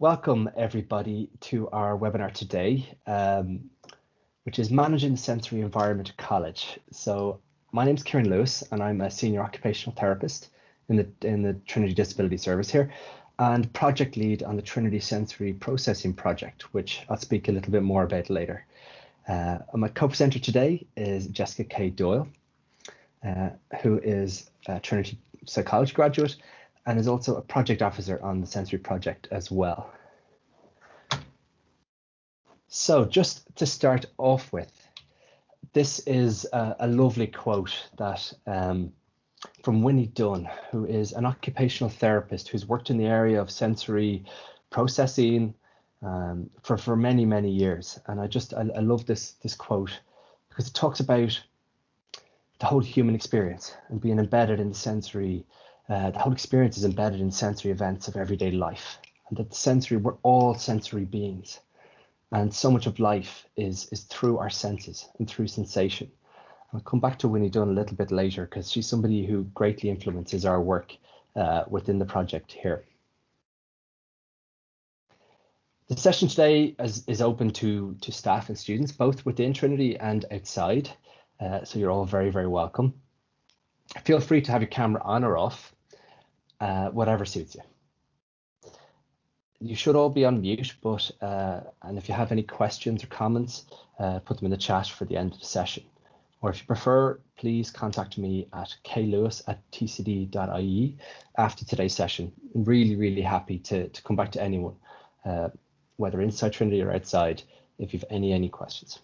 Welcome everybody to our webinar today, which is Managing the Sensory Environment at College. So my name is Kieran Lewis and I'm a senior occupational therapist in the Trinity Disability Service here and project lead on the Trinity Sensory Processing Project, which I'll speak a little bit more about later. My co-presenter today is Jessica K. Doyle, who is a Trinity psychology graduate and is also a project officer on the Sensory Project as well. So just to start off with, this is a lovely quote that from Winnie Dunn, who is an occupational therapist who's worked in the area of sensory processing for many, many years. And I love this quote because it talks about the whole human experience and being embedded in the sensory. The whole experience is embedded in sensory events of everyday life, and that we're all sensory beings. And so much of life is through our senses and through sensation. I'll come back to Winnie Dunn a little bit later because she's somebody who greatly influences our work within the project here. The session today is open to staff and students, both within Trinity and outside. So you're all very, very welcome. Feel free to have your camera on or off, whatever suits you. You should all be on mute, but and if you have any questions or comments, put them in the chat for the end of the session. Or if you prefer, please contact me at klewis@tcd.ie after today's session. I'm really, really happy to come back to anyone, whether inside Trinity or outside, if you've any questions.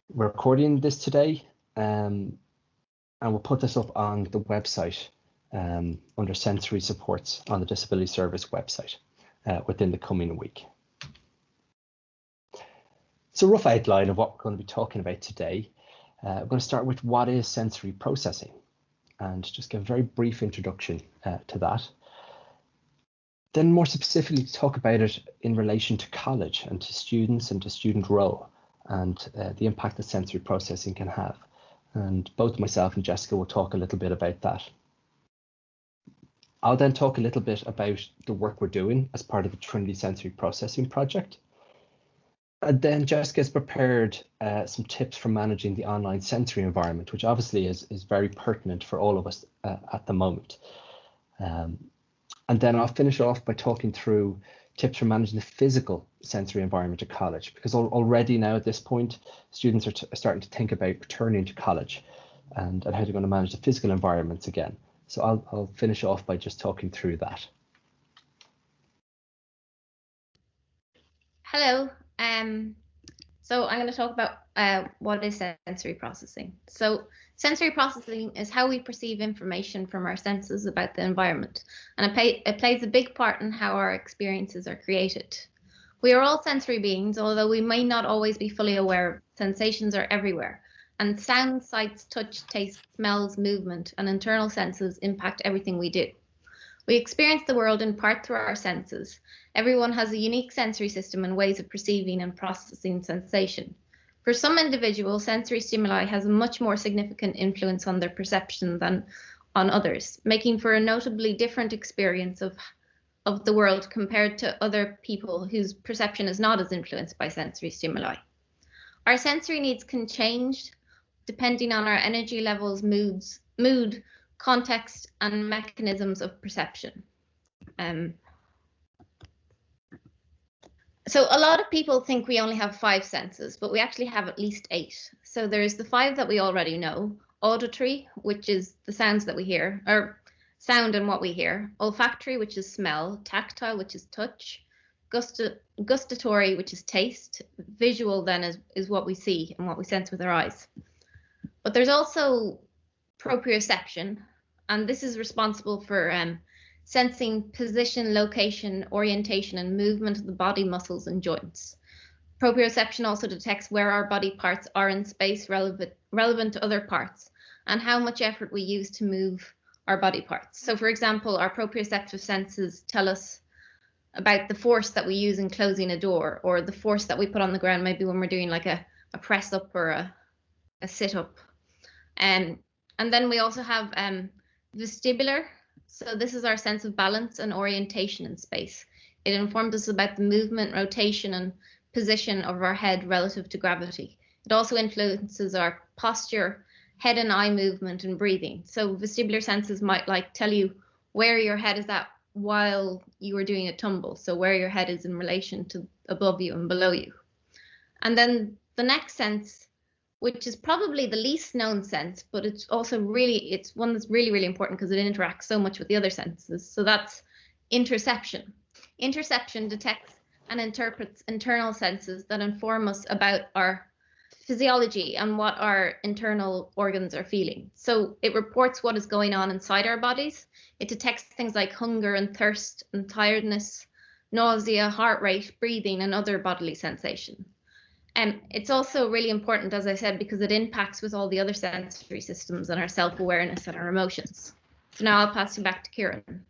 We're recording this today, and we'll put this up on the website under sensory supports on the Disability Service website within the coming week. So a rough outline of what we're going to be talking about today. We're going to start with what is sensory processing and just give a very brief introduction to that. Then more specifically talk about it in relation to college and to students and to student role and the impact that sensory processing can have. And both myself and Jessica will talk a little bit about that. I'll then talk a little bit about the work we're doing as part of the Trinity Sensory Processing Project. And then Jessica's prepared some tips for managing the online sensory environment, which obviously is very pertinent for all of us at the moment. And then I'll finish off by talking through tips for managing the physical sensory environment at college, because already now at this point, students are starting to think about returning to college and how they're going to manage the physical environments again. So I'll finish off by just talking through that. Hello. So I'm going to talk about what is sensory processing. So sensory processing is how we perceive information from our senses about the environment, and it plays a big part in how our experiences are created. We are all sensory beings, although we may not always be fully aware. Sensations are everywhere, and sound, sights, touch, taste, smells, movement, and internal senses impact everything we do. We experience the world in part through our senses. Everyone has a unique sensory system and ways of perceiving and processing sensation. For some individuals, sensory stimuli has a much more significant influence on their perception than on others, making for a notably different experience of the world compared to other people whose perception is not as influenced by sensory stimuli. Our sensory needs can change depending on our energy levels, mood, context, and mechanisms of perception. So a lot of people think we only have 5 senses, but we actually have at least 8. So there's the 5 that we already know: auditory, which is the sounds that we hear, or sound and what we hear; olfactory, which is smell; tactile, which is touch; gustatory, which is taste; visual then is what we see and what we sense with our eyes. But there's also proprioception, and this is responsible for sensing position, location, orientation, and movement of the body muscles and joints. Proprioception also detects where our body parts are in space relevant to other parts, and how much effort we use to move our body parts. So for example, our proprioceptive senses tell us about the force that we use in closing a door, or the force that we put on the ground, maybe when we're doing like a press up or a sit up. And then we also have vestibular. So this is our sense of balance and orientation in space. it informs us about the movement, rotation, and position of our head relative to gravity. It also influences our posture, head and eye movement, and breathing. So vestibular senses might like tell you where your head is at while you are doing a tumble. So where your head is in relation to above you and below you. And then the next sense, which is probably the least known sense, but it's also it's one that's really, really important because it interacts so much with the other senses. So that's interception. Interception detects and interprets internal senses that inform us about our physiology and what our internal organs are feeling. So it reports what is going on inside our bodies. It detects things like hunger and thirst and tiredness, nausea, heart rate, breathing, and other bodily sensations. It's also really important, as I said, because it impacts with all the other sensory systems and our self-awareness and our emotions. So now I'll pass you back to Kieran.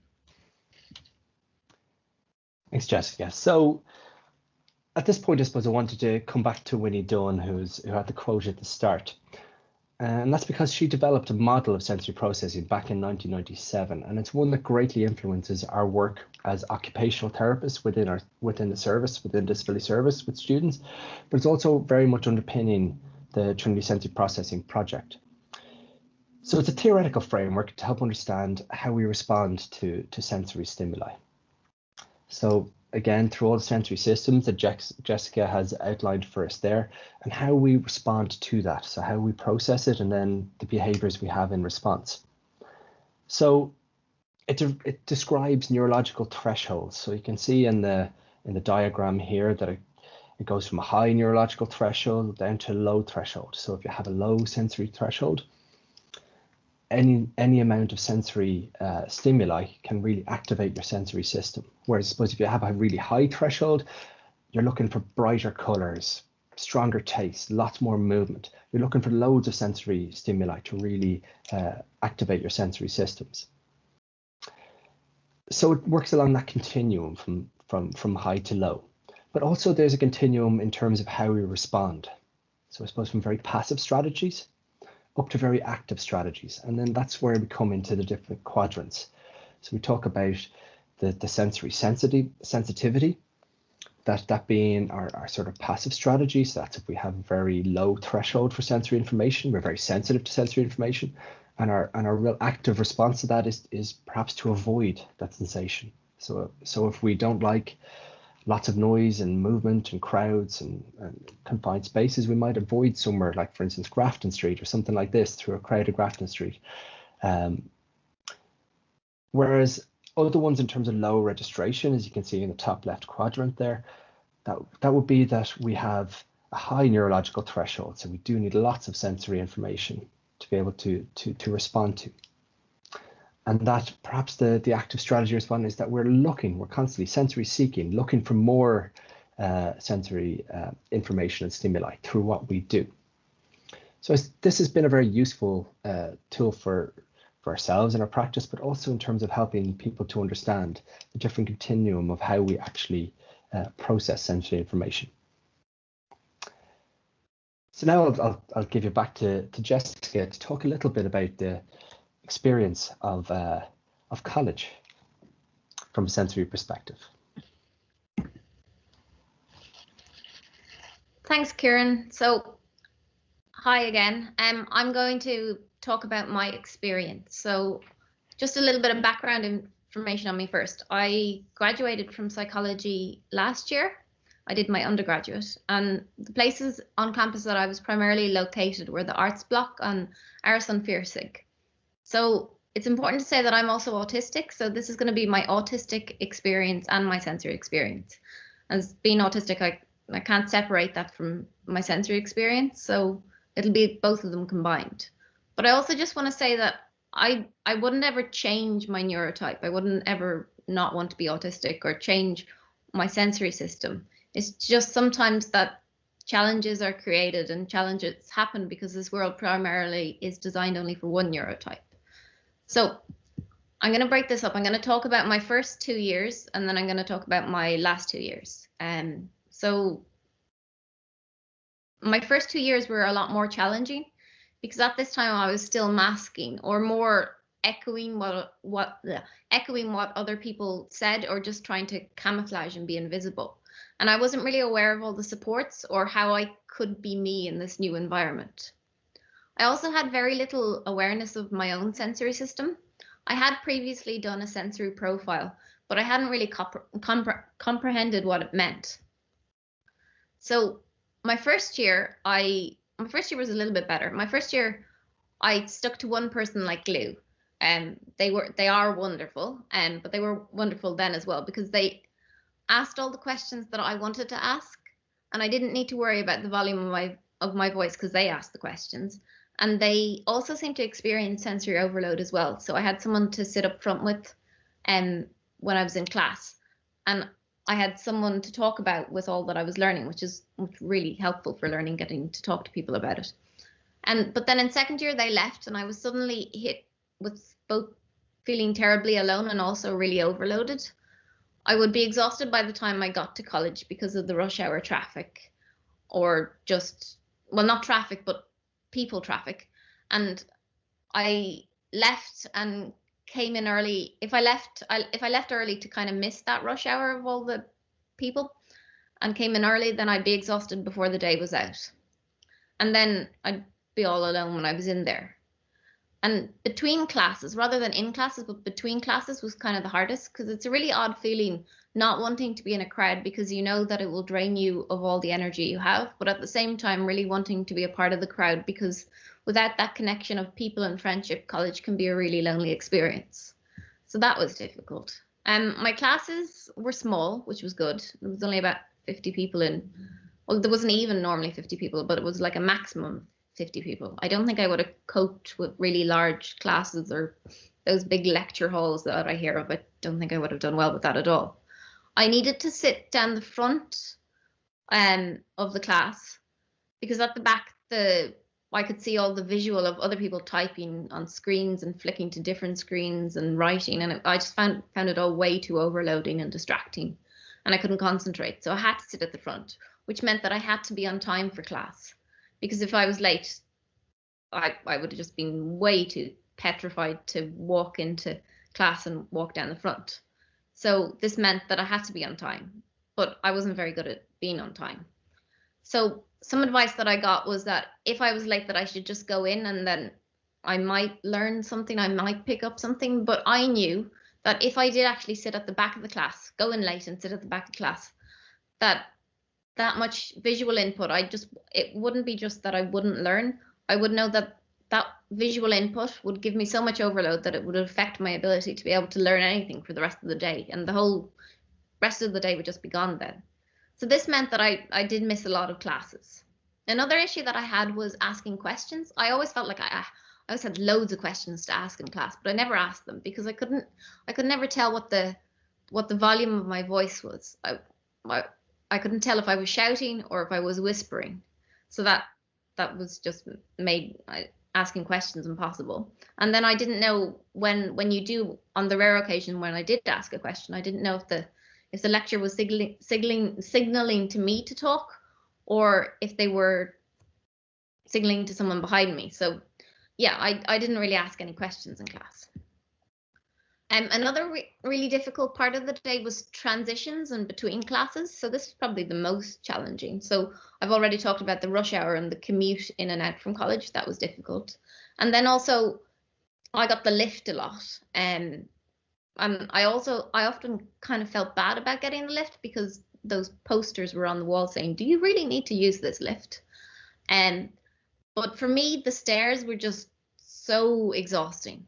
Thanks, Jessica. So at this point, I suppose I wanted to come back to Winnie Dunn, who had the quote at the start. And that's because she developed a model of sensory processing back in 1997, and it's one that greatly influences our work as occupational therapists within the disability service with students, but it's also very much underpinning the Trinity Sensory Processing Project. So it's a theoretical framework to help understand how we respond to sensory stimuli. So again, through all the sensory systems that Jessica has outlined for us there, and how we respond to that. So how we process it, and then the behaviors we have in response. So it describes neurological thresholds. So you can see in the diagram here that it goes from a high neurological threshold down to a low threshold. So if you have a low sensory threshold, any amount of sensory stimuli can really activate your sensory system. Whereas I suppose if you have a really high threshold, you're looking for brighter colors, stronger taste, lots more movement. You're looking for loads of sensory stimuli to really activate your sensory systems. So it works along that continuum from high to low. But also there's a continuum in terms of how we respond. So I suppose from very passive strategies up to very active strategies. And then that's where we come into the different quadrants. So we talk about the sensory sensitivity, that being our sort of passive strategy. So that's if we have a very low threshold for sensory information, we're very sensitive to sensory information. And our real active response to that is perhaps to avoid that sensation. So if we don't like lots of noise and movement and crowds and confined spaces, we might avoid somewhere like, for instance, Grafton Street or something like this, through a crowded Grafton Street. Whereas other ones in terms of low registration, as you can see in the top left quadrant there, that would be that we have a high neurological threshold. So we do need lots of sensory information to be able to respond to. And that perhaps the active strategy response is that we're constantly sensory seeking, looking for more sensory information and stimuli through what we do. So this has been a very useful tool for ourselves in our practice, but also in terms of helping people to understand the different continuum of how we actually process sensory information. So now I'll give you back to Jessica to talk a little bit about the experience of college from a sensory perspective. Thanks, Kieran. So, hi again. I'm going to talk about my experience. So, just a little bit of background information on me first. I graduated from psychology last year. I did my undergraduate, and the places on campus that I was primarily located were the Arts Block and Aris an Firsig. So it's important to say that I'm also autistic. So this is going to be my autistic experience and my sensory experience. As being autistic, I can't separate that from my sensory experience. So it'll be both of them combined. But I also just want to say that I wouldn't ever change my neurotype. I wouldn't ever not want to be autistic or change my sensory system. It's just sometimes that challenges are created and challenges happen because this world primarily is designed only for one neurotype. So I'm going to break this up. I'm going to talk about my first 2 years, and then I'm going to talk about my last 2 years. So my first 2 years were a lot more challenging because at this time I was still masking, or more echoing echoing what other people said, or just trying to camouflage and be invisible. And I wasn't really aware of all the supports or how I could be me in this new environment. I also had very little awareness of my own sensory system. I had previously done a sensory profile, but I hadn't really comprehended what it meant. So my first year was a little bit better. My first year, I stuck to one person like glue. They are wonderful, but they were wonderful then as well, because they asked all the questions that I wanted to ask, and I didn't need to worry about the volume of my voice because they asked the questions. And they also seemed to experience sensory overload as well. So I had someone to sit up front with when I was in class, and I had someone to talk about with all that I was learning, which is really helpful for learning, getting to talk to people about it. But then in second year they left, and I was suddenly hit with both feeling terribly alone and also really overloaded. I would be exhausted by the time I got to college because of the rush hour traffic, or just, well, not traffic, but people traffic. And I left and came in early. If I left early to kind of miss that rush hour of all the people and came in early, then I'd be exhausted before the day was out. And then I'd be all alone when I was in there. And between classes, rather than in classes, but between classes was kind of the hardest, because it's a really odd feeling not wanting to be in a crowd because you know that it will drain you of all the energy you have, but at the same time really wanting to be a part of the crowd, because without that connection of people and friendship, college can be a really lonely experience. So that was difficult. My classes were small, which was good. There was only about 50 people in. Well, there wasn't even normally 50 people, but it was like a maximum 50 people. I don't think I would have coped with really large classes or those big lecture halls that I hear of. I don't think I would have done well with that at all. I needed to sit down the front of the class, because at the back I could see all the visual of other people typing on screens and flicking to different screens and writing, and I just found it all way too overloading and distracting, and I couldn't concentrate. So I had to sit at the front, which meant that I had to be on time for class, because if I was late, I would have just been way too petrified to walk into class and walk down the front. So this meant that I had to be on time, but I wasn't very good at being on time. So some advice that I got was that if I was late, that I should just go in, and then I might learn something, I might pick up something. But I knew that if I did actually sit at the back of the class, go in late and sit at the back of the class, that much visual input, it wouldn't be just that I wouldn't learn. I would know that visual input would give me so much overload that it would affect my ability to be able to learn anything for the rest of the day, and the whole rest of the day would just be gone then. So this meant that I did miss a lot of classes. Another issue that I had was asking questions. I always felt like I always had loads of questions to ask in class, but I never asked them because I could never tell what the volume of my voice was. I couldn't tell if I was shouting or if I was whispering. So that was just made asking questions impossible. And then I didn't know when you do, on the rare occasion when I did ask a question, I didn't know if the lecturer was signaling to me to talk, or if they were signaling to someone behind me. So yeah, I didn't really ask any questions in class. Another really difficult part of the day was transitions and between classes. So this is probably the most challenging. So I've already talked about the rush hour and the commute in and out from college. That was difficult. And then also I got the lift a lot. And I often kind of felt bad about getting the lift, because those posters were on the wall saying, do you really need to use this lift? But for me, the stairs were just so exhausting.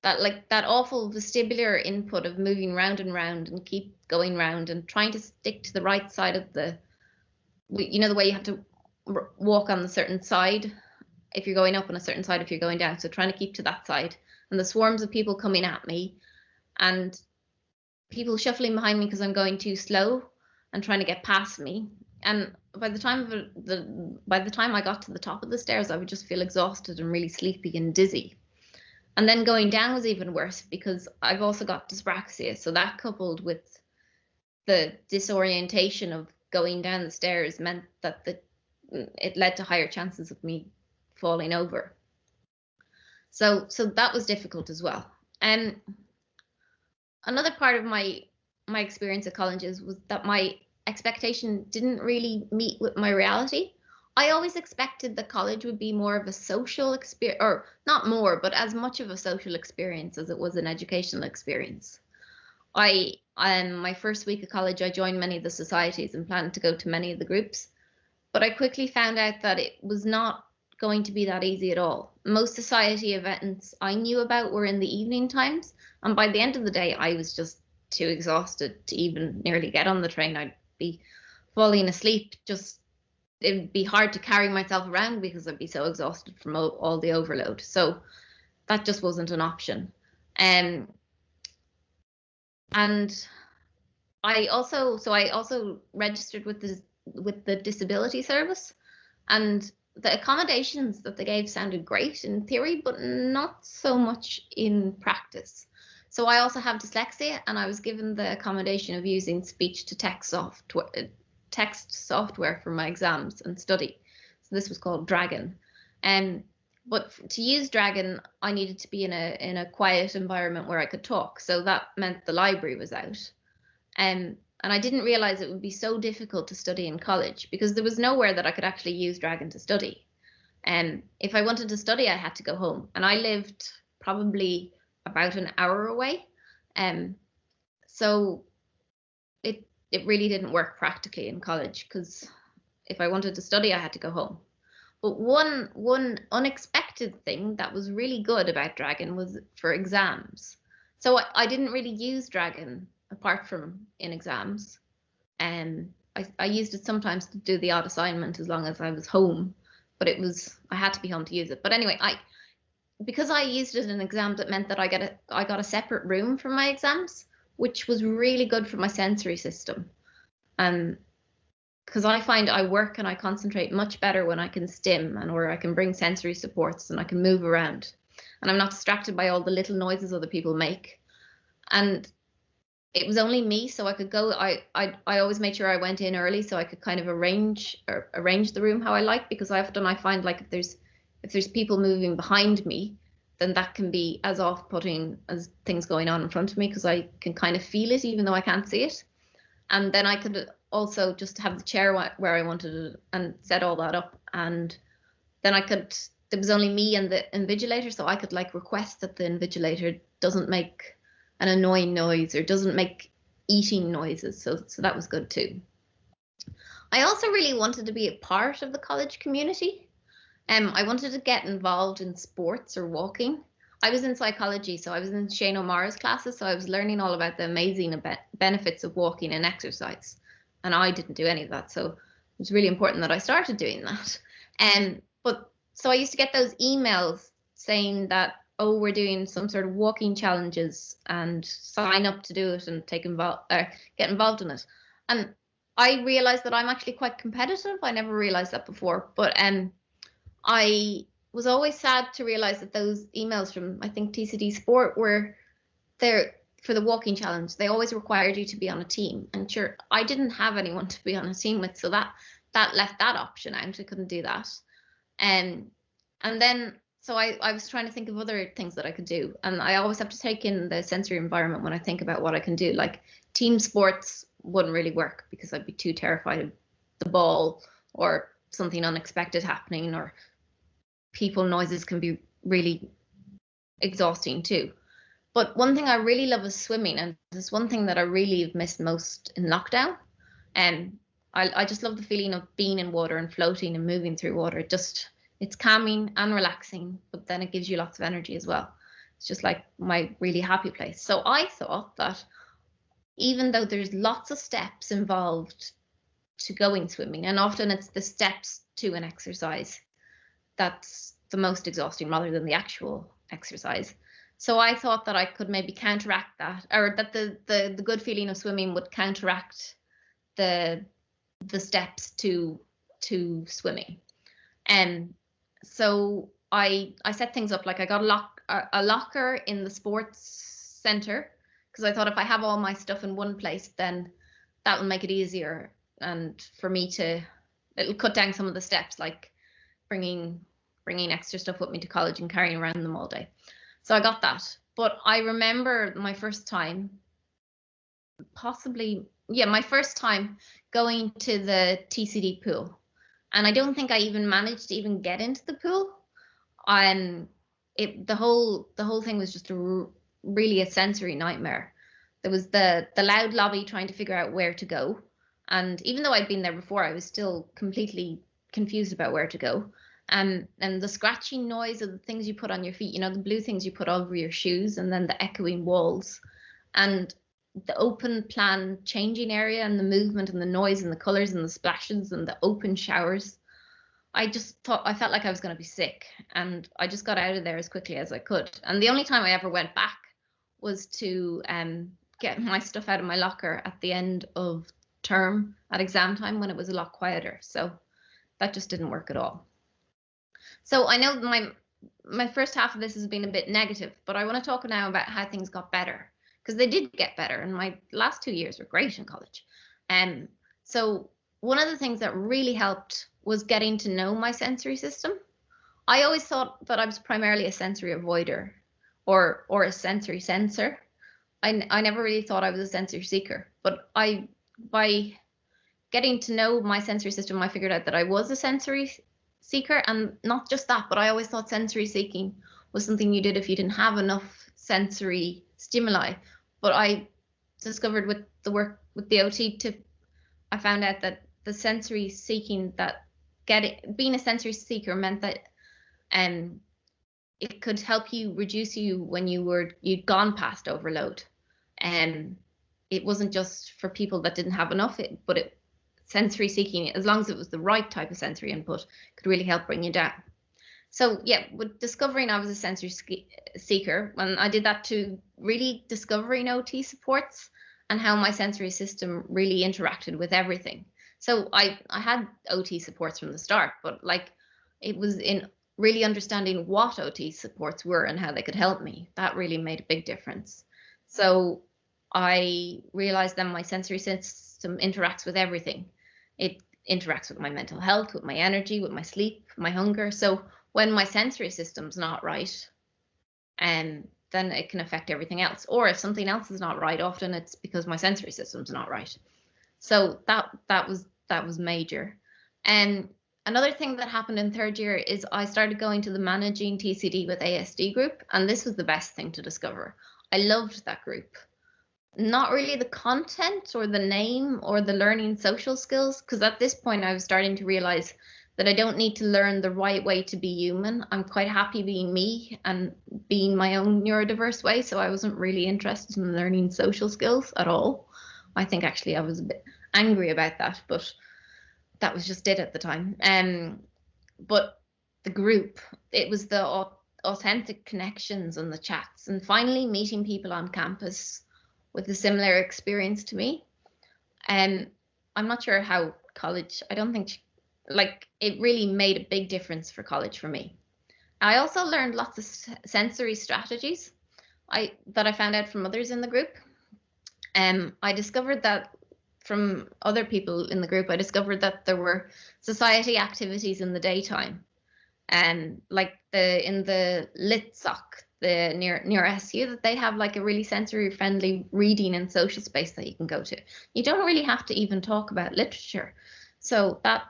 That awful vestibular input of moving round and round and keep going round and trying to stick to the right side of the way you have to walk on the certain side if you're going up, on a certain side if you're going down. So trying to keep to that side, and the swarms of people coming at me, and people shuffling behind me because I'm going too slow and trying to get past me. And by the time I got to the top of the stairs, I would just feel exhausted and really sleepy and dizzy. And then going down was even worse, because I've also got dyspraxia. So that, coupled with the disorientation of going down the stairs, meant that it led to higher chances of me falling over. So that was difficult as well. And another part of my experience at colleges was that my expectation didn't really meet with my reality. I always expected that college would be more of a social experience, or not more, but as much of a social experience as it was an educational experience. My first week of college, I joined many of the societies and planned to go to many of the groups, but I quickly found out that it was not going to be that easy at all. Most society events I knew about were in the evening times, and by the end of the day, I was just too exhausted to even nearly get on the train. I'd be falling asleep. Just it'd be hard to carry myself around because I'd be so exhausted from all the overload. So that just wasn't an option. And I also registered with the disability service, and the accommodations that they gave sounded great in theory, but not so much in practice. So I also have dyslexia, and I was given the accommodation of using speech to text software for my exams and study. So this was called Dragon. But to use Dragon, I needed to be in a quiet environment where I could talk. So that meant the library was out. And I didn't realize it would be so difficult to study in college because there was nowhere that I could actually use Dragon to study. And if I wanted to study, I had to go home. And I lived probably about an hour away. So it really didn't work practically in college because if I wanted to study, I had to go home. But one unexpected thing that was really good about Dragon was for exams. So I didn't really use Dragon apart from in exams. I used it sometimes to do the odd assignment as long as I was home, but I had to be home to use it. But anyway, because I used it in exams, it meant that I got a separate room for my exams, which was really good for my sensory system. Because I find I work and I concentrate much better when I can stim and where I can bring sensory supports and I can move around and I'm not distracted by all the little noises other people make. And it was only me, so I could go. I always made sure I went in early so I could kind of arrange the room how I like, because I find like if there's people moving behind me, then that can be as off-putting as things going on in front of me because I can kind of feel it even though I can't see it. And then I could also just have the chair where I wanted it and set all that up. And then there was only me and the invigilator, so I could like request that the invigilator doesn't make an annoying noise or doesn't make eating noises. So that was good too. I also really wanted to be a part of the college community. I wanted to get involved in sports or walking. I was in psychology, so I was in Shane O'Mara's classes, so I was learning all about the amazing benefits of walking and exercise. And I didn't do any of that, so it was really important that I started doing that. So I used to get those emails saying that, oh, we're doing some sort of walking challenges and sign up to do it and get involved in it. And I realized that I'm actually quite competitive. I never realized that before, but I was always sad to realize that those emails from, I think, TCD Sport were there for the walking challenge. They always required you to be on a team. And sure, I didn't have anyone to be on a team with, so that left that option out. I couldn't do that. And then, so I was trying to think of other things that I could do. And I always have to take in the sensory environment when I think about what I can do. Like team sports wouldn't really work because I'd be too terrified of the ball or something unexpected happening, or people noises can be really exhausting too. But one thing I really love is swimming, and there's one thing that I really have missed most in lockdown. And I just love the feeling of being in water and floating and moving through water. It's calming and relaxing, but then it gives you lots of energy as well. It's just like my really happy place. So I thought that even though there's lots of steps involved to going swimming, and often it's the steps to an exercise that's the most exhausting rather than the actual exercise. So I thought that I could maybe counteract that, or that the good feeling of swimming would counteract the steps to swimming. And so I set things up, like I got a locker in the sports center, because I thought if I have all my stuff in one place, then that will make it easier, and for me it'll cut down some of the steps, like bringing extra stuff with me to college and carrying around them all day. So I got that. But I remember my first time, my first time going to the TCD pool. And I don't think I even managed to even get into the pool. The whole thing was just really a sensory nightmare. There was the loud lobby trying to figure out where to go. And even though I'd been there before, I was still completely confused about where to go. And the scratching noise of the things you put on your feet, you know, the blue things you put over your shoes, and then the echoing walls, and the open plan changing area, and the movement and the noise and the colors and the splashes and the open showers. I felt like I was going to be sick, and I just got out of there as quickly as I could. And the only time I ever went back was to get my stuff out of my locker at the end of term at exam time, when it was a lot quieter. So that just didn't work at all. So I know my first half of this has been a bit negative, but I want to talk now about how things got better, because they did get better, and my last 2 years were great in college. So one of the things that really helped was getting to know my sensory system. I always thought that I was primarily a sensory avoider or a sensory sensor. I never really thought I was a sensory seeker, but by getting to know my sensory system, I figured out that I was a sensory seeker. And not just that, but I always thought sensory seeking was something you did if you didn't have enough sensory stimuli. But I discovered with the work with the OT tip, I found out that the sensory seeking, being a sensory seeker meant that it could help you reduce you when you'd gone past overload. It wasn't just for people that didn't have enough, but sensory seeking, as long as it was the right type of sensory input, could really help bring you down. So yeah, with discovering I was a sensory seeker, when I did that to really discovering OT supports and how my sensory system really interacted with everything. So I had OT supports from the start, but like it was in really understanding what OT supports were and how they could help me. That really made a big difference. So I realized that my sensory system interacts with everything. It interacts with my mental health, with my energy, with my sleep, my hunger. So when my sensory system's not right, then it can affect everything else. Or if something else is not right, often it's because my sensory system's not right. So that was major. And another thing that happened in third year is I started going to the Managing TCD with ASD group, and this was the best thing to discover. I loved that group. Not really the content or the name or the learning social skills, because at this point I was starting to realize that I don't need to learn the right way to be human. I'm quite happy being me and being my own neurodiverse way, so I wasn't really interested in learning social skills at all. I think actually I was a bit angry about that, but that was just it at the time. But the group, it was the authentic connections and the chats, and finally meeting people on campus with a similar experience to me. I'm not sure how college, I don't think, like, it really made a big difference for college for me. I also learned lots of sensory strategies that I found out from others in the group. I discovered that from other people in the group, I discovered that there were society activities in the daytime, like in the LitSoc, the near SU, that they have like a really sensory friendly reading and social space that you can go to. You don't really have to even talk about literature. So that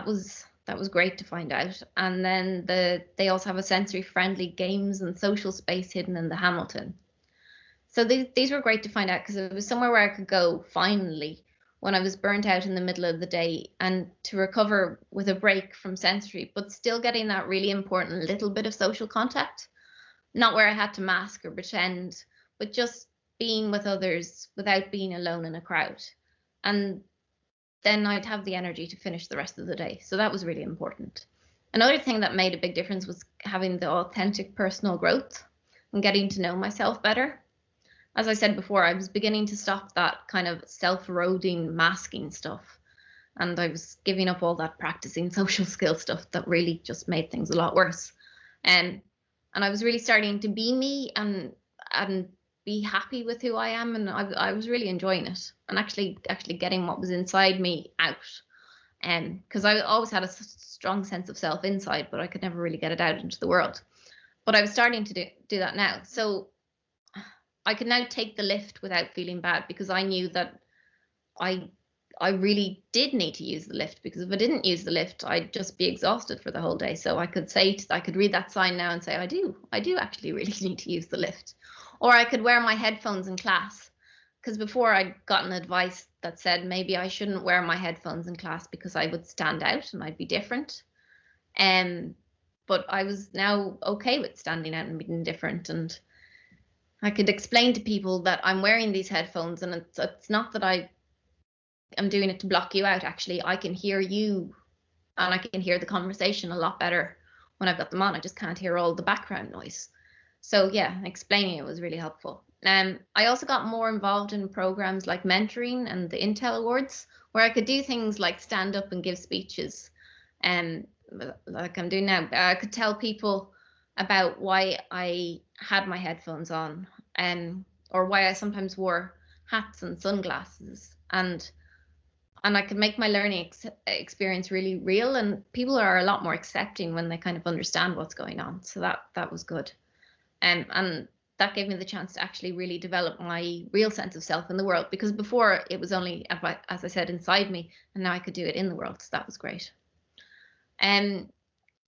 was great to find out. And then they also have a sensory friendly games and social space hidden in the Hamilton. So these were great to find out, because it was somewhere where I could go finally when I was burnt out in the middle of the day, and to recover with a break from sensory, but still getting that really important little bit of social contact. Not where I had to mask or pretend, but just being with others without being alone in a crowd. And then I'd have the energy to finish the rest of the day. So that was really important. Another thing that made a big difference was having the authentic personal growth and getting to know myself better. As I said before, I was beginning to stop that kind of self-eroding masking stuff. And I was giving up all that practicing social skill stuff that really just made things a lot worse. And I was really starting to be me and be happy with who I am. And I was really enjoying it, and actually getting what was inside me out. Because I always had a strong sense of self inside, but I could never really get it out into the world. but I was starting to do that now. So I could now take the lift without feeling bad, because I knew that I really did need to use the lift, because if I didn't use the lift, I'd just be exhausted for the whole day. So I could read that sign now and say, I do actually really need to use the lift. Or I could wear my headphones in class, because before I'd gotten advice that said maybe I shouldn't wear my headphones in class because I would stand out and I'd be different. But I was now okay with standing out and being different, and I could explain to people that I'm wearing these headphones, and it's not that I'm doing it to block you out. Actually, I can hear you, and I can hear the conversation a lot better when I've got them on. I just can't hear all the background noise. So yeah, explaining it was really helpful. I also got more involved in programs like mentoring and the Intel Awards, where I could do things like stand up and give speeches, like I'm doing now. I could tell people about why I had my headphones on, or why I sometimes wore hats and sunglasses, and I could make my learning experience really real, and people are a lot more accepting when they kind of understand what's going on. So that was good. And that gave me the chance to actually really develop my real sense of self in the world, because before it was only, as I said, inside me, and now I could do it in the world. So that was great.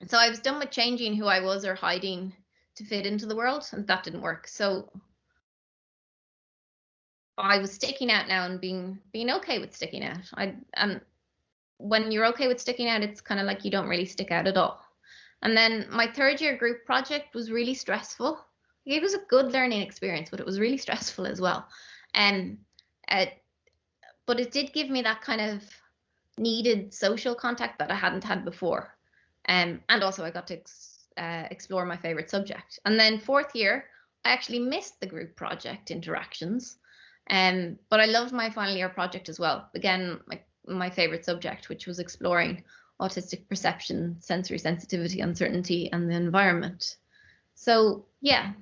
So I was done with changing who I was or hiding to fit into the world, and that didn't work. So I was sticking out now and being okay with sticking out. And when you're okay with sticking out, it's kind of like you don't really stick out at all. And then my third year group project was really stressful. It was a good learning experience, but it was really stressful as well. But it did give me that kind of needed social contact that I hadn't had before. And also I got to explore my favorite subject. And then fourth year, I actually missed the group project interactions. But I loved my final year project as well. Again, my favorite subject, which was exploring autistic perception, sensory sensitivity, uncertainty, and the environment. So yeah,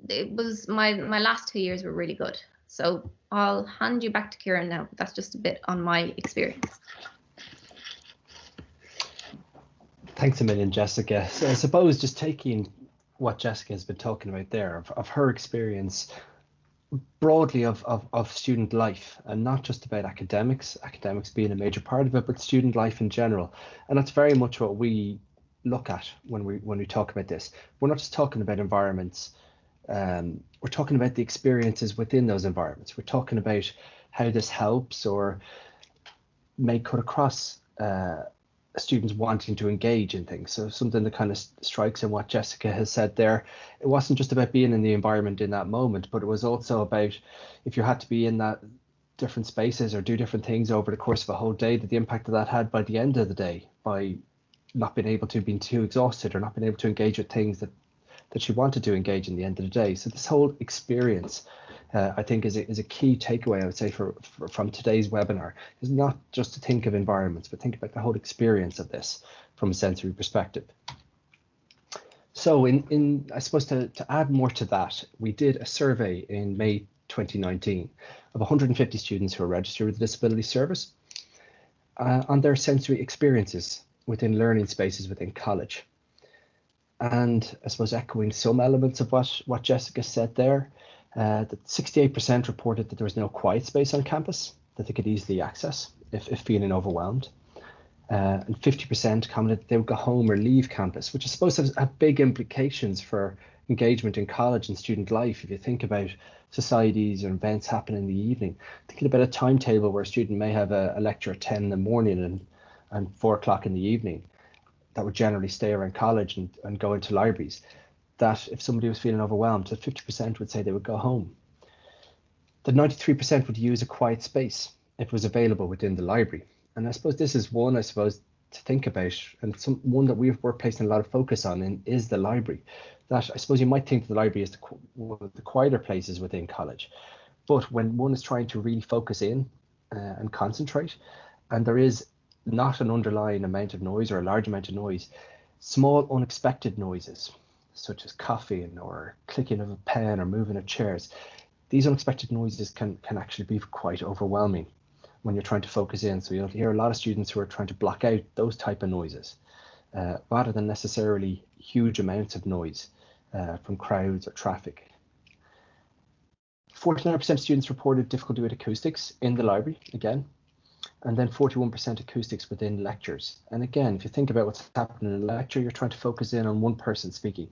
it was my last 2 years were really good. So I'll hand you back to Kieran now. That's just a bit on my experience. Thanks a million, Jessica. So I suppose just taking what Jessica has been talking about there, of her experience broadly of student life, and not just about academics being a major part of it, but student life in general. And that's very much what we look at when we talk about this. We're not just talking about environments, we're talking about the experiences within those environments. We're talking about how this helps or may cut across students wanting to engage in things. So something that kind of strikes in what Jessica has said there, it wasn't just about being in the environment in that moment, but it was also about, if you had to be in that different spaces or do different things over the course of a whole day, that the impact that had by the end of the day, by not being able to, being too exhausted or not being able to engage with things that she wanted to engage in the end of the day. So this whole experience, I think, is a key takeaway, I would say, from today's webinar, is not just to think of environments, but think about the whole experience of this from a sensory perspective. So I suppose to add more to that, we did a survey in May 2019 of 150 students who are registered with the Disability Service on their sensory experiences within learning spaces within college. And I suppose echoing some elements of what Jessica said there, that 68% reported that there was no quiet space on campus that they could easily access if feeling overwhelmed. And 50% commented that they would go home or leave campus, which I suppose has big implications for engagement in college and student life. If you think about societies or events happening in the evening, thinking about a timetable where a student may have a lecture at 10 in the morning and 4 o'clock in the evening, that would generally stay around college and go into libraries, that if somebody was feeling overwhelmed, that 50% would say they would go home. That 93% would use a quiet space if it was available within the library. And I suppose this is one, to think about, and one that we're placing a lot of focus on is the library. That I suppose you might think that the library is one of the quieter places within college, but when one is trying to really focus in and concentrate, and there is not an underlying amount of noise or a large amount of noise, small unexpected noises such as coughing or clicking of a pen or moving of chairs, these unexpected noises can actually be quite overwhelming when you're trying to focus in. So you'll hear a lot of students who are trying to block out those type of noises rather than necessarily huge amounts of noise. from crowds or traffic. 49% of students reported difficulty with acoustics in the library, again, and then 41% acoustics within lectures. And again, if you think about what's happening in a lecture, you're trying to focus in on one person speaking.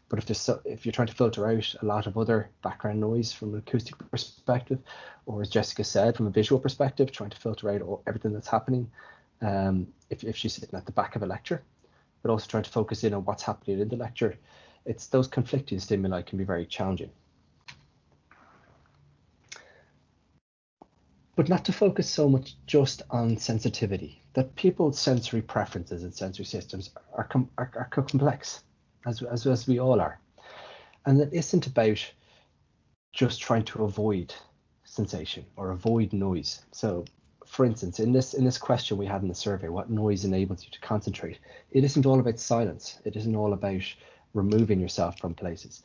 But if you're trying to filter out a lot of other background noise from an acoustic perspective, or as Jessica said, from a visual perspective, trying to filter out everything that's happening, if she's sitting at the back of a lecture, but also trying to focus in on what's happening in the lecture, it's those conflicting stimuli can be very challenging. But not to focus so much just on sensitivity, that people's sensory preferences and sensory systems are complex, as we all are. And it isn't about just trying to avoid sensation or avoid noise. So, for instance, in this question we had in the survey, what noise enables you to concentrate? It isn't all about silence. It isn't all about removing yourself from places.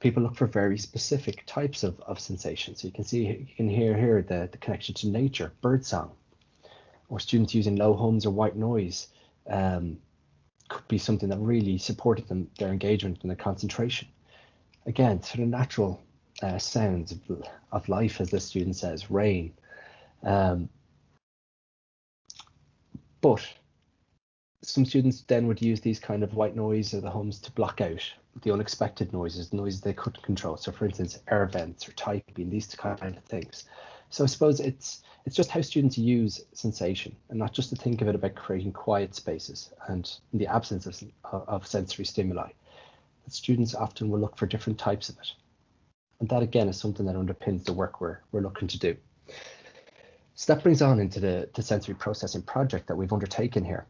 People look for very specific types of sensations. So you can hear here the connection to nature, birdsong, or students using low hums or white noise could be something that really supported their engagement and their concentration. Again, sort of natural sounds of life, as the student says, rain. But some students then would use these kind of white noise or the hums to block out the unexpected noises they couldn't control. So for instance, air vents or typing, these kind of things. So I suppose it's just how students use sensation, and not just to think of it about creating quiet spaces and in the absence of sensory stimuli. That students often will look for different types of it. And that again is something that underpins the work we're looking to do. So that brings on into the sensory processing project that we've undertaken here.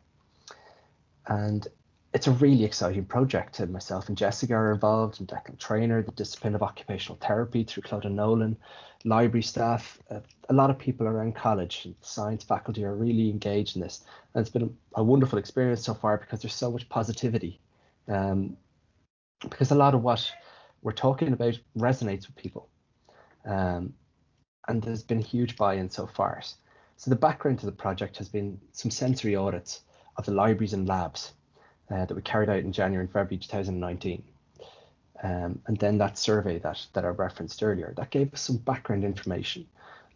And it's a really exciting project, and myself and Jessica are involved, and Declan Trainer, the discipline of occupational therapy through Claude and Nolan, library staff, a lot of people around college and science faculty are really engaged in this. And it's been a wonderful experience so far because there's so much positivity. Because a lot of what we're talking about resonates with people. And there's been huge buy-in so far. So the background to the project has been some sensory audits of the libraries and labs that we carried out in January and February 2019. And then that survey that I referenced earlier, that gave us some background information.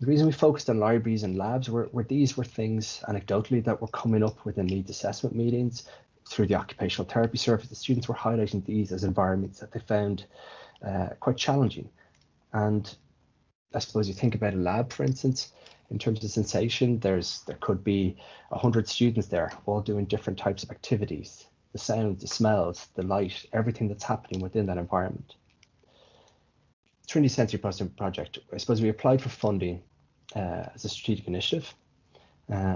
The reason we focused on libraries and labs were these were things anecdotally that were coming up within needs assessment meetings through the occupational therapy service. The students were highlighting these as environments that they found quite challenging. And I suppose you think about a lab, for instance, in terms of sensation, there could be 100 students there all doing different types of activities, the sounds, the smells, the light, everything that's happening within that environment. Trinity Sensory Processing Project, I suppose we applied for funding as a strategic initiative,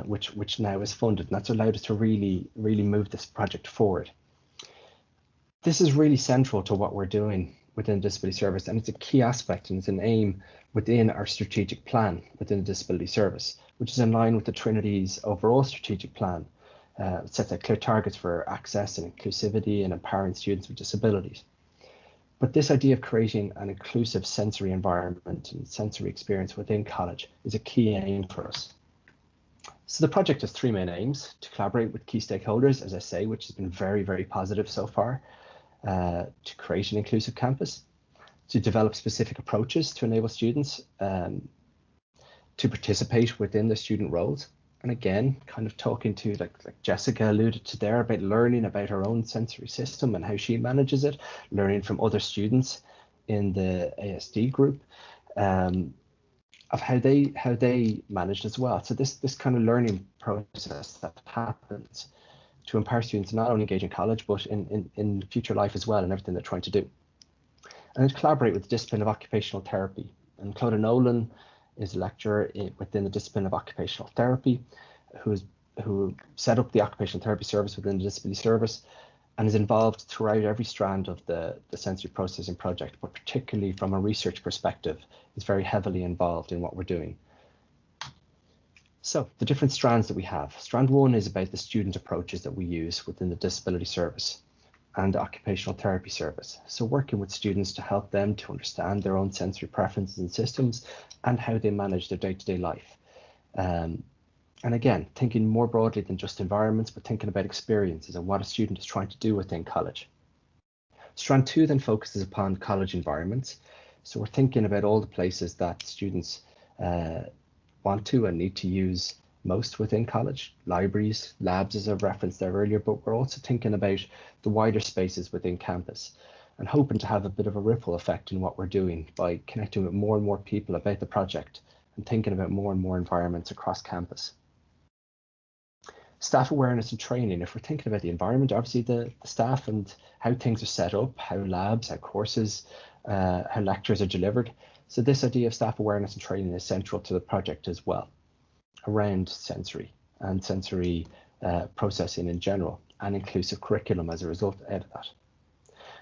which now is funded, and that's allowed us to really move this project forward. This is really central to what we're doing within the disability service, and it's a key aspect and it's an aim within our strategic plan within the disability service, which is in line with the Trinity's overall strategic plan. It sets out clear targets for access and inclusivity and empowering students with disabilities. But this idea of creating an inclusive sensory environment and sensory experience within college is a key aim for us. So the project has three main aims: to collaborate with key stakeholders, as I say, which has been very, very positive so far, to create an inclusive campus, to develop specific approaches to enable students to participate within the student roles. And again, kind of talking to, like Jessica alluded to there, about learning about her own sensory system and how she manages it, learning from other students in the ASD group, of how they managed as well. So this kind of learning process that happens to empower students to not only engage in college, but in future life as well, and everything they're trying to do. And then to collaborate with the discipline of occupational therapy. And Claude Nolan is a lecturer within the discipline of occupational therapy, who set up the occupational therapy service within the disability service, and is involved throughout every strand of the sensory processing project, but particularly from a research perspective, is very heavily involved in what we're doing. So the different strands that we have. Strand one is about the student approaches that we use within the disability service and the occupational therapy service. So working with students to help them to understand their own sensory preferences and systems and how they manage their day-to-day life. And again, thinking more broadly than just environments, but thinking about experiences and what a student is trying to do within college. Strand 2 then focuses upon college environments. So we're thinking about all the places that students want to and need to use most within college, libraries, labs as I've referenced there earlier, but we're also thinking about the wider spaces within campus and hoping to have a bit of a ripple effect in what we're doing by connecting with more and more people about the project and thinking about more and more environments across campus. Staff awareness and training. If we're thinking about the environment, obviously the staff and how things are set up, how labs, how courses, how lectures are delivered. So this idea of staff awareness and training is central to the project as well, around sensory and sensory processing in general, and inclusive curriculum as a result out of that.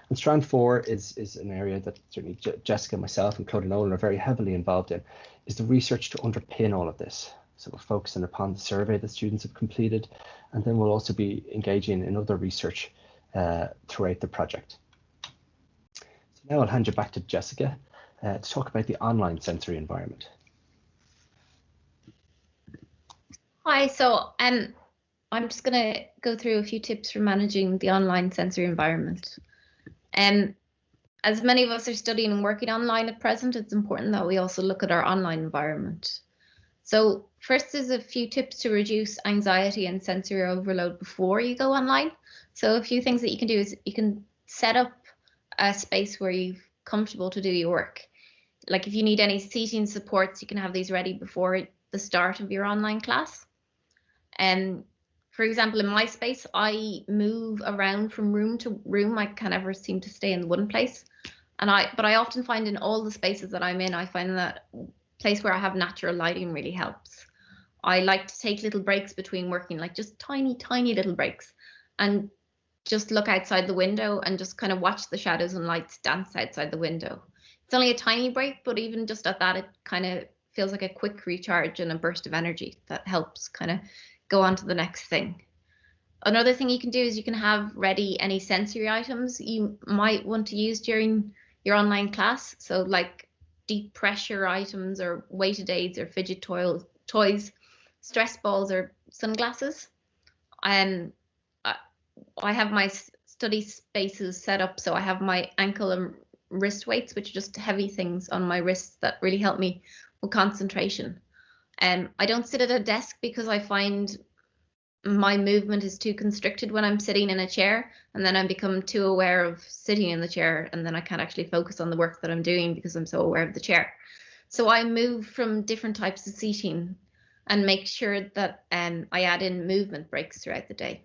And Strand 4 is an area that certainly Jessica, myself, and Claudia Nolan are very heavily involved in, is the research to underpin all of this. So we're focusing upon the survey that students have completed, and then we'll also be engaging in other research throughout the project. So now I'll hand you back to Jessica to talk about the online sensory environment. Hi, so I'm just going to go through a few tips for managing the online sensory environment. As many of us are studying and working online at present, it's important that we also look at our online environment. So first is a few tips to reduce anxiety and sensory overload before you go online. So a few things that you can do is you can set up a space where you're comfortable to do your work. Like if you need any seating supports, you can have these ready before the start of your online class. For example, in my space, I move around from room to room. I can't ever seem to stay in one place. But I often find in all the spaces that I'm in, I find that place where I have natural lighting really helps. I like to take little breaks between working, like just tiny little breaks, and just look outside the window and just kind of watch the shadows and lights dance outside the window. It's only a tiny break, but even just at that, it kind of feels like a quick recharge and a burst of energy that helps kind of go on to the next thing. Another thing you can do is you can have ready any sensory items you might want to use during your online class. So like deep pressure items or weighted aids or fidget toys, stress balls or sunglasses. I have my study spaces set up so I have my ankle and wrist weights, which are just heavy things on my wrists that really help me with concentration. I don't sit at a desk because I find my movement is too constricted when I'm sitting in a chair, and then I become too aware of sitting in the chair, and then I can't actually focus on the work that I'm doing because I'm so aware of the chair. So I move from different types of seating and make sure that I add in movement breaks throughout the day.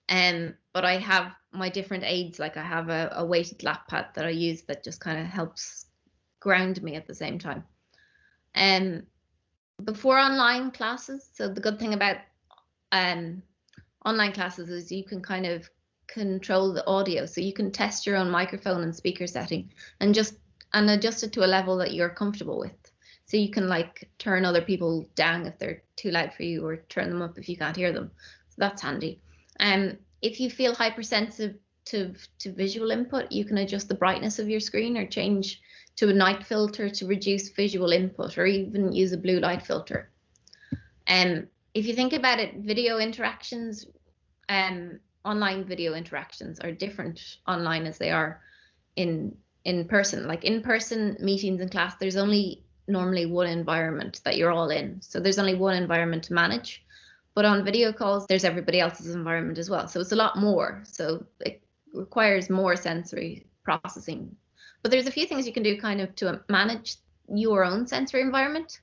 But I have my different aids, like I have a weighted lap pad that I use that just kind of helps ground me at the same time. Before online classes, so the good thing about online classes is you can kind of control the audio, so you can test your own microphone and speaker setting and adjust it to a level that you're comfortable with. So you can like turn other people down if they're too loud for you, or turn them up if you can't hear them. So that's handy. If you feel hypersensitive to visual input, you can adjust the brightness of your screen or change to a night filter to reduce visual input, or even use a blue light filter. If you think about it, video interactions, online video interactions are different online as they are in person. Like in-person meetings in class, there's only normally one environment that you're all in. So there's only one environment to manage. But on video calls, there's everybody else's environment as well. So it's a lot more. So it requires more sensory processing. But there's a few things you can do kind of to manage your own sensory environment.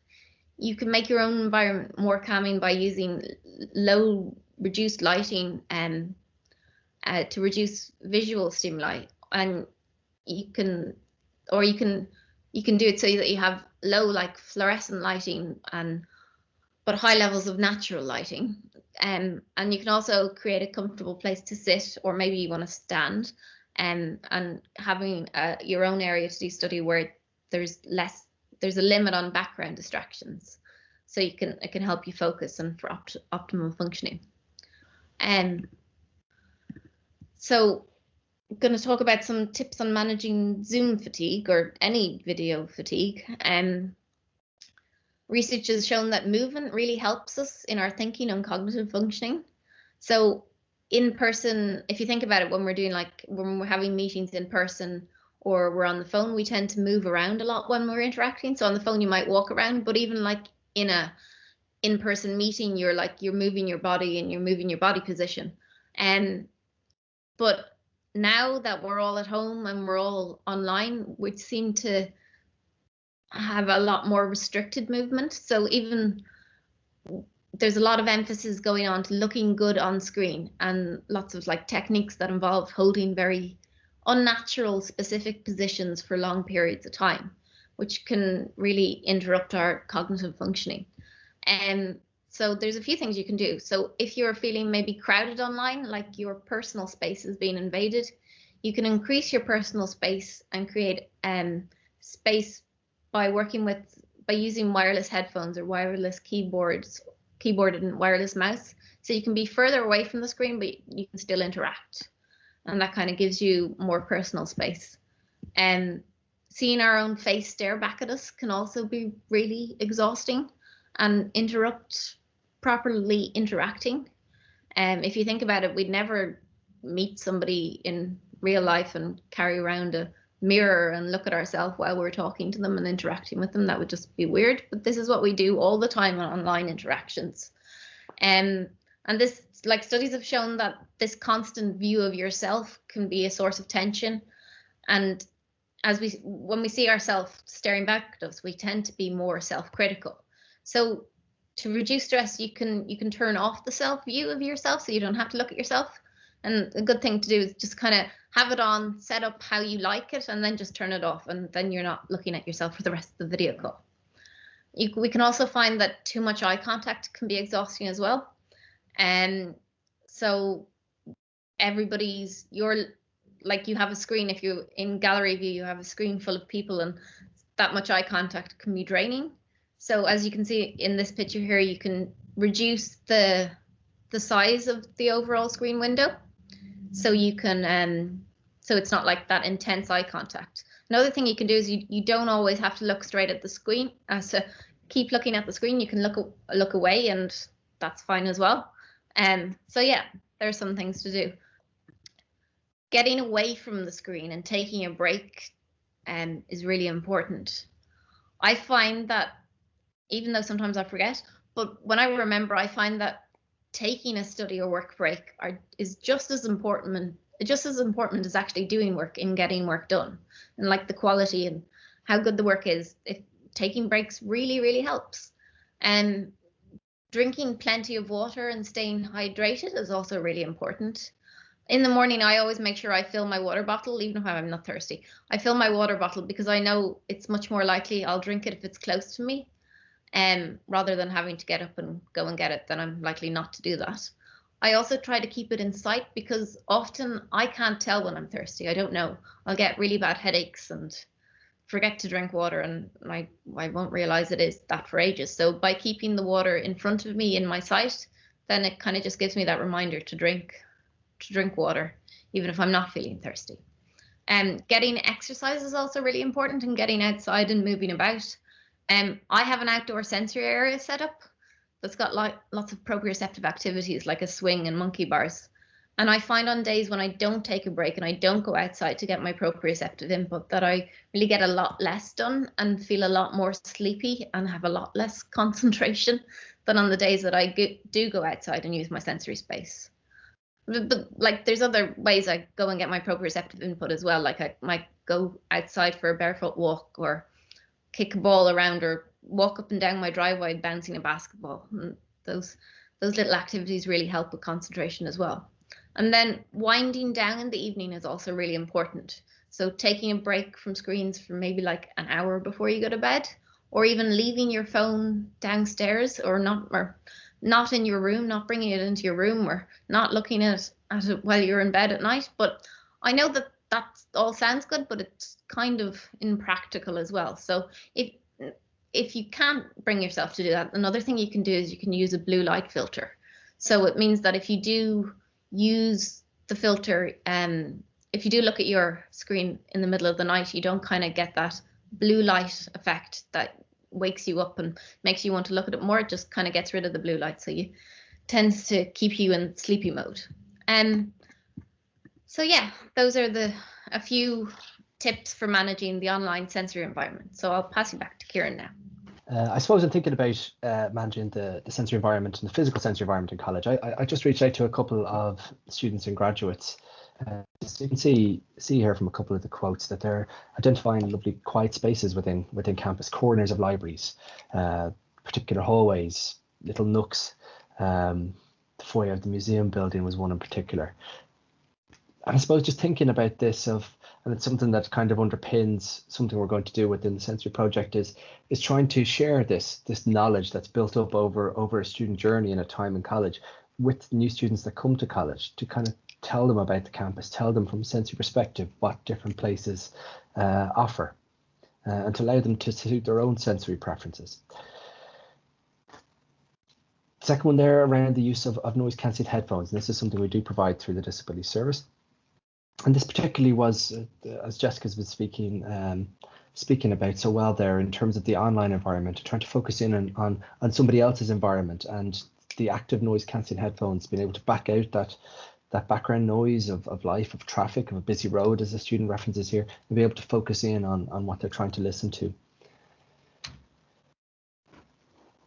You can make your own environment more calming by using low reduced lighting to reduce visual stimuli. And you can do it so that you have low like fluorescent lighting but high levels of natural lighting. And you can also create a comfortable place to sit, or maybe you want to stand, and having your own area to do study where there's a limit on background distractions, so it can help you focus and for optimum functioning. So I'm going to talk about some tips on managing Zoom fatigue or any video fatigue. Research has shown that movement really helps us in our thinking and cognitive functioning. So in person, if you think about it, when we're doing like when we're having meetings in person or we're on the phone, we tend to move around a lot when we're interacting. So on the phone you might walk around, but even like in a in-person meeting, you're moving your body and you're moving your body position. But now that we're all at home and we're all online, we seem to have a lot more restricted movement. So even there's a lot of emphasis going on to looking good on screen, and lots of like techniques that involve holding very unnatural specific positions for long periods of time, which can really interrupt our cognitive functioning. And so there's a few things you can do. So if you're feeling maybe crowded online, like your personal space is being invaded, you can increase your personal space and create space by using wireless headphones or wireless keyboard and wireless mouse. So you can be further away from the screen, but you can still interact. And that kind of gives you more personal space. And seeing our own face stare back at us can also be really exhausting and interrupt properly interacting. If you think about it, we'd never meet somebody in real life and carry around a mirror and look at ourselves while we're talking to them and interacting with them. That would just be weird. But this is what we do all the time on online interactions. And this, like, studies have shown that this constant view of yourself can be a source of tension. And when we see ourselves staring back at us, we tend to be more self-critical. So to reduce stress, you can turn off the self view of yourself so you don't have to look at yourself. And a good thing to do is just kind of have it on, set up how you like it, and then just turn it off. And then you're not looking at yourself for the rest of the video call. We can also find that too much eye contact can be exhausting as well. And so you have a screen, if you're in gallery view, you have a screen full of people, and that much eye contact can be draining. So as you can see in this picture here, you can reduce the size of the overall screen window. So you can, so it's not like that intense eye contact. Another thing you can do is you don't always have to look straight at the screen. So keep looking at the screen. You can look away, and that's fine as well. So yeah, there's some things to do. Getting away from the screen and taking a break is really important. I find that, even though sometimes I forget, but when I remember, I find that taking a study or work break is just as important as actually doing work and getting work done. And like the quality and how good the work is, if taking breaks really, really helps. And drinking plenty of water and staying hydrated is also really important. In the morning, I always make sure I fill my water bottle, even if I'm not thirsty. I fill my water bottle because I know it's much more likely I'll drink it if it's close to me. Rather than having to get up and go and get it, then I'm likely not to do that. I also try to keep it in sight because often I can't tell when I'm thirsty. I don't know. I'll get really bad headaches and forget to drink water, and I won't realize it is that for ages. So by keeping the water in front of me in my sight, then it kind of just gives me that reminder to drink water, even if I'm not feeling thirsty. Getting exercise is also really important, and getting outside and moving about. I have an outdoor sensory area set up that's got lots of proprioceptive activities like a swing and monkey bars. And I find on days when I don't take a break and I don't go outside to get my proprioceptive input that I really get a lot less done and feel a lot more sleepy and have a lot less concentration than on the days that I do go outside and use my sensory space. But like, there's other ways I go and get my proprioceptive input as well. Like I might go outside for a barefoot walk, or kick a ball around, or walk up and down my driveway bouncing a basketball. And those little activities really help with concentration as well. And then winding down in the evening is also really important. So taking a break from screens for maybe like an hour before you go to bed, or even leaving your phone downstairs, or not in your room, not bringing it into your room, or not looking at it while you're in bed at night. But I know that all sounds good, but it's kind of impractical as well. So if you can't bring yourself to do that, another thing you can do is you can use a blue light filter. So it means that if you do use the filter, if you do look at your screen in the middle of the night, you don't kind of get that blue light effect that wakes you up and makes you want to look at it more. It just kind of gets rid of the blue light, so you tends to keep you in sleepy mode. So yeah, those are a few tips for managing the online sensory environment. So I'll pass you back to Kieran now. I suppose in thinking about managing the sensory environment and the physical sensory environment in college, I just reached out to a couple of students and graduates. So you can see here from a couple of the quotes that they're identifying lovely quiet spaces within campus, corners of libraries, particular hallways, little nooks. The foyer of the museum building was one in particular. And I suppose just thinking about this and it's something that kind of underpins something we're going to do within the sensory project is trying to share this knowledge that's built up over a student journey and a time in college with new students that come to college, to kind of tell them about the campus, tell them from a sensory perspective what different places offer, and to allow them to suit their own sensory preferences. Second one there, around the use of noise cancelling headphones. And this is something we do provide through the disability service. And this particularly was, as Jessica's been speaking about so well there, in terms of the online environment, trying to focus in on somebody else's environment, and the active noise cancelling headphones, being able to back out that background noise of life, of traffic, of a busy road, as the student references here, and be able to focus in on what they're trying to listen to.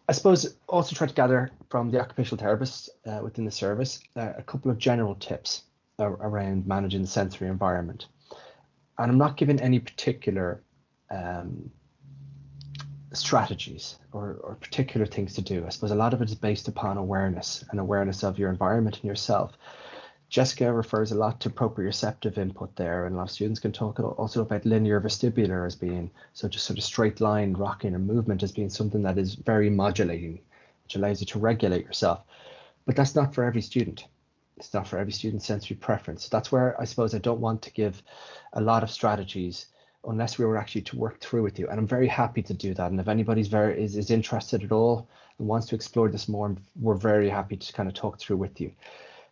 I suppose also try to gather from the occupational therapists within the service a couple of general tips around managing the sensory environment. And I'm not giving any particular strategies or particular things to do. I suppose a lot of it is based upon awareness of your environment and yourself. Jessica refers a lot to proprioceptive input there, and a lot of students can talk also about linear vestibular as being just sort of straight line rocking or movement as being something that is very modulating, which allows you to regulate yourself. But that's not for every student. It's not for every student's sensory preference. That's where I suppose I don't want to give a lot of strategies unless we were actually to work through with you. And I'm very happy to do that. And if anybody's is interested at all and wants to explore this more, we're very happy to kind of talk through with you.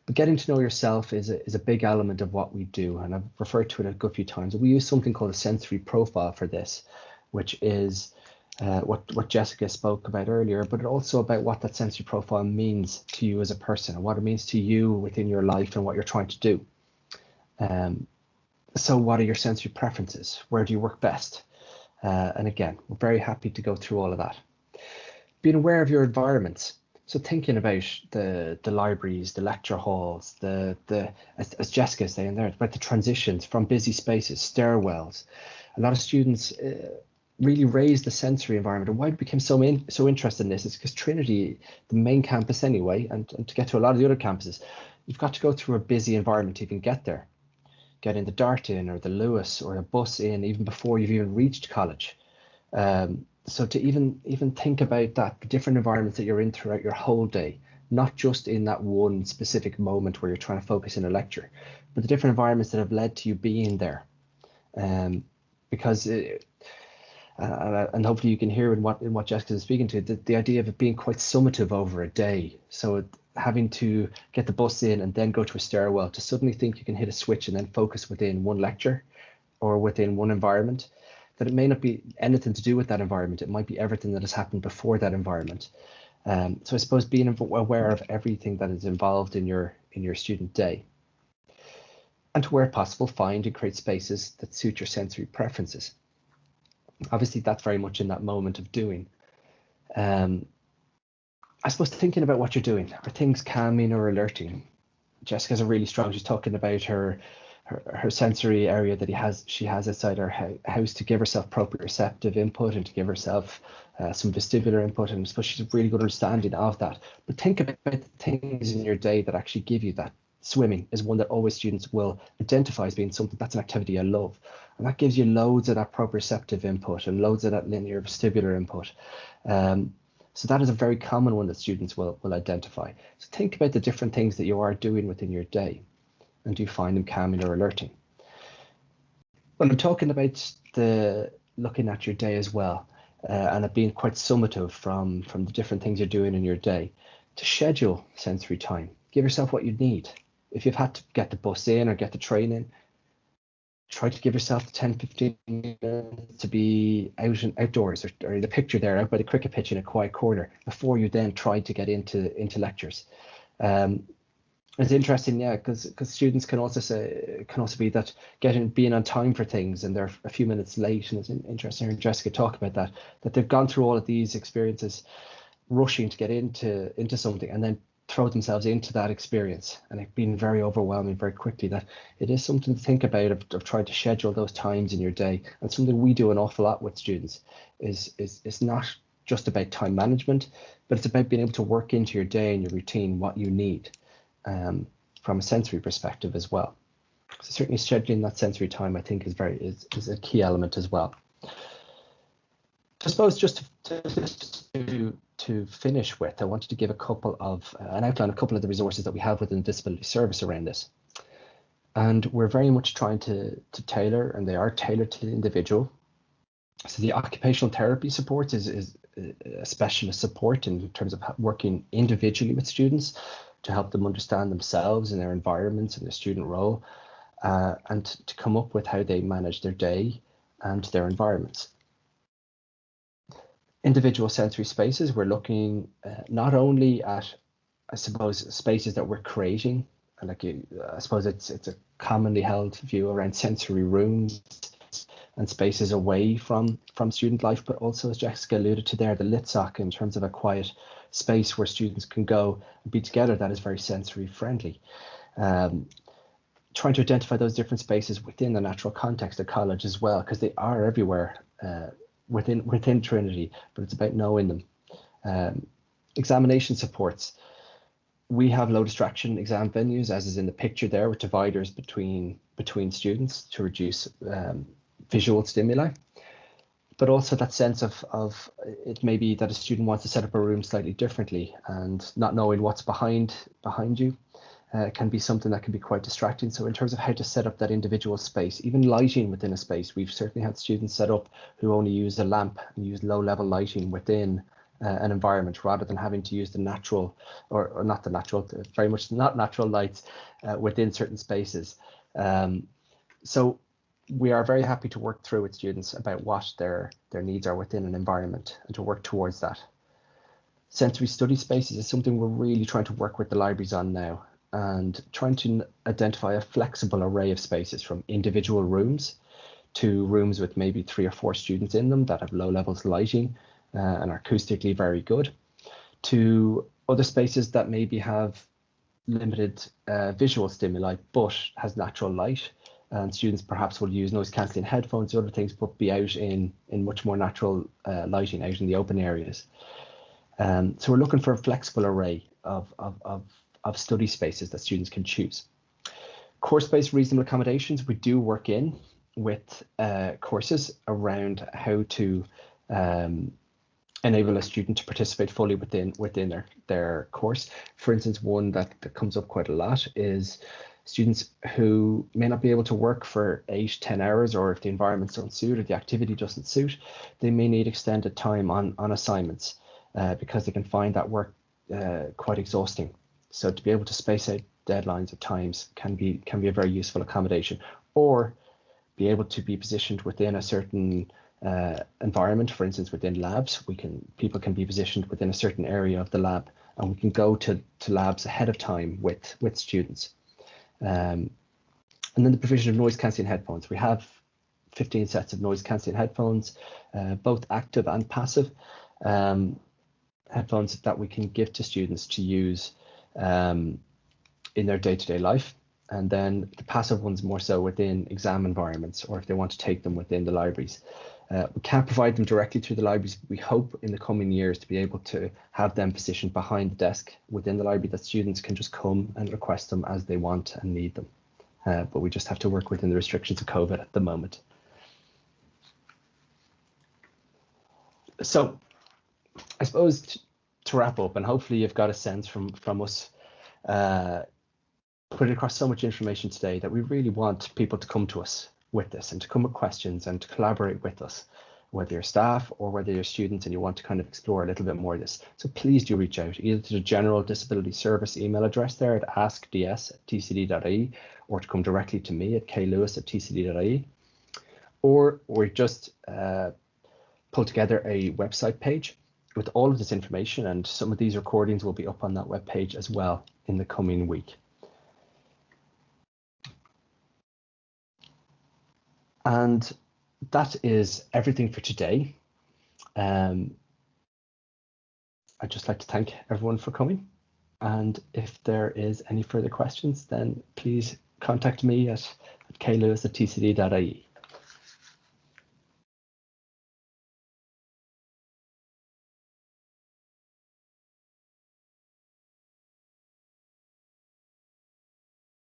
But getting to know yourself is a big element of what we do, and I've referred to it a good few times. We use something called a sensory profile for this, which is what Jessica spoke about earlier, but also about what that sensory profile means to you as a person and what it means to you within your life and what you're trying to do. So what are your sensory preferences? Where do you work best? And again, we're very happy to go through all of that. Being aware of your environments. So thinking about the libraries, the lecture halls, as Jessica is saying there, about the transitions from busy spaces, stairwells. A lot of students really raise the sensory environment. And why we became so interested in this is because Trinity, the main campus anyway, and to get to a lot of the other campuses, you've got to go through a busy environment to even get there. Get in the Dart in or the Lewis or a bus in even before you've even reached college. So to even think about that, the different environments that you're in throughout your whole day, not just in that one specific moment where you're trying to focus in a lecture, but the different environments that have led to you being there. Because and hopefully you can hear in what Jessica is speaking to, the idea of it being quite summative over a day. So having to get the bus in and then go to a stairwell, to suddenly think you can hit a switch and then focus within one lecture or within one environment, that it may not be anything to do with that environment. It might be everything that has happened before that environment. So I suppose being aware of everything that is involved in your student day. And to where possible, find and create spaces that suit your sensory preferences. Obviously, that's very much in that moment of doing. I suppose thinking about what you're doing. Are things calming or alerting? Jessica's a really strong, she's talking about her sensory area that she has outside her house to give herself proprioceptive input and to give herself some vestibular input, and I suppose she's a really good understanding of that. But think about the things in your day that actually give you that. Swimming is one that always students will identify as being something that's an activity I love, and that gives you loads of that proprioceptive input and loads of that linear vestibular input. So that is a very common one that students will identify. So think about the different things that you are doing within your day, and do you find them calming or alerting? When I'm talking about looking at your day as well, and it being quite summative from the different things you're doing in your day, to schedule sensory time. Give yourself what you need. If you've had to get the bus in or get the train in, try to give yourself 10-15 minutes to be outdoors or in the picture there, out by the cricket pitch in a quiet corner before you then try to get into lectures. It's interesting, yeah, because students can also be that being on time for things, and they're a few minutes late, and it's interesting hearing Jessica talk about that they've gone through all of these experiences, rushing to get into something, and then throw themselves into that experience, and it's been very overwhelming very quickly. That it is something to think about of trying to schedule those times in your day, and something we do an awful lot with students is not just about time management, but it's about being able to work into your day and your routine what you need, from a sensory perspective as well. So certainly scheduling that sensory time, I think, is a key element as well. I suppose just to finish with, I wanted to give outline a couple of the resources that we have within the disability service around this. And we're very much trying to tailor, and they are tailored to the individual. So the occupational therapy supports is a specialist support in terms of working individually with students to help them understand themselves and their environments and their student role, and to come up with how they manage their day and their environments. Individual sensory spaces, we're looking not only at, I suppose, spaces that we're creating, and I suppose it's a commonly held view around sensory rooms and spaces away from student life, but also, as Jessica alluded to there, the LitSoc, in terms of a quiet space where students can go and be together that is very sensory friendly. Trying to identify those different spaces within the natural context of college as well, because they are everywhere within Trinity, but it's about knowing them. Examination supports. We have low distraction exam venues, as is in the picture there, with dividers between students to reduce visual stimuli, but also that sense of it may be that a student wants to set up a room slightly differently, and not knowing what's behind you can be something that can be quite distracting. So in terms of how to set up that individual space, even lighting within a space, we've certainly had students set up who only use a lamp and use low level lighting within an environment, rather than having to use the natural, or not the natural, very much not natural lights within certain spaces. So we are very happy to work through with students about what their needs are within an environment and to work towards that. Sensory study spaces is something we're really trying to work with the libraries on now, and trying to identify a flexible array of spaces, from individual rooms to rooms with maybe 3 or 4 students in them that have low levels of lighting and are acoustically very good, to other spaces that maybe have limited visual stimuli but has natural light, and students perhaps will use noise cancelling headphones or other things, but be out in much more natural lighting out in the open areas. So we're looking for a flexible array of study spaces that students can choose. Course-based reasonable accommodations, we do work in with courses around how to enable a student to participate fully within their course. For instance, one that comes up quite a lot is students who may not be able to work for 8-10 hours, or if the environments don't suit or the activity doesn't suit, they may need extended time on assignments because they can find that work quite exhausting. So to be able to space out deadlines at times can be a very useful accommodation, or be able to be positioned within a certain environment. For instance, within labs, people can be positioned within a certain area of the lab, and we can go to labs ahead of time with students. And then the provision of noise cancelling headphones. We have 15 sets of noise cancelling headphones, both active and passive headphones that we can give to students to use in their day-to-day life. And then the passive ones more so within exam environments, or if they want to take them within the libraries. We can't provide them directly through the libraries. We hope in the coming years to be able to have them positioned behind the desk within the library, that students can just come and request them as they want and need them. But we just have to work within the restrictions of COVID at the moment. So I suppose to wrap up, and hopefully you've got a sense from us putting across so much information today, that we really want people to come to us with this and to come with questions and to collaborate with us, whether you're staff or whether you're students and you want to kind of explore a little bit more of this. So please do reach out either to the general disability service email address there at askds@tcd.ie, or to come directly to me at klewis@tcd.ie, or we just pull together a website page with all of this information, and some of these recordings will be up on that web page as well in the coming week. And that is everything for today. I'd just like to thank everyone for coming. And if there is any further questions, then please contact me at klewis@tcd.ie.